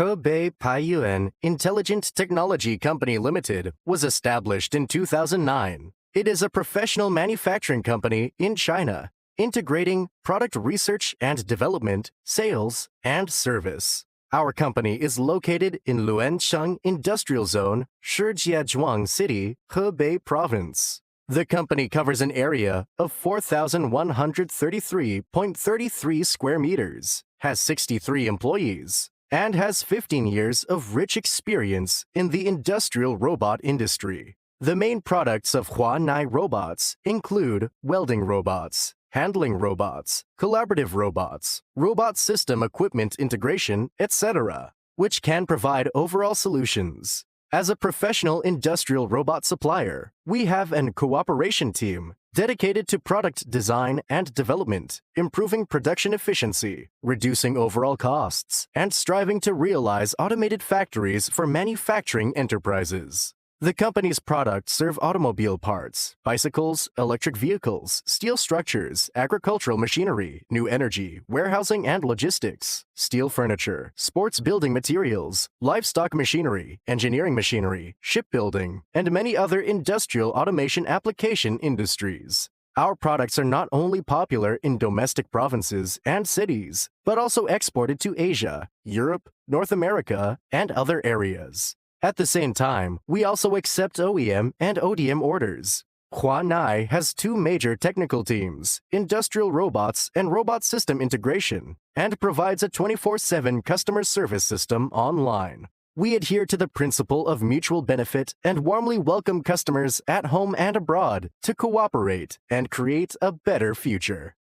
Hebei Paiyuan Intelligent Technology Company Limited was established in 2009. It is a professional manufacturing company in China, integrating product research and development, sales, and service. Our company is located in Luancheng Industrial Zone, Shijiazhuang City, Hebei Province. The company covers an area of 4,133.33 square meters, has 63 employees, and has 15 years of rich experience in the industrial robot industry. The main products of Huanai Robots include welding robots, handling robots, collaborative robots, robot system equipment integration, etc., which can provide overall solutions. As a professional industrial robot supplier, we have a cooperation team dedicated to product design and development, improving production efficiency, reducing overall costs, and striving to realize automated factories for manufacturing enterprises. The company's products serve automobile parts, bicycles, electric vehicles, steel structures, agricultural machinery, new energy, warehousing and logistics, steel furniture, sports building materials, livestock machinery, engineering machinery, shipbuilding, and many other industrial automation application industries. Our products are not only popular in domestic provinces and cities, but also exported to Asia, Europe, North America, and other areas. At the same time, we also accept OEM and ODM orders. Huanai has two major technical teams, industrial robots and robot system integration, and provides a 24/7 customer service system online. We adhere to the principle of mutual benefit and warmly welcome customers at home and abroad to cooperate and create a better future.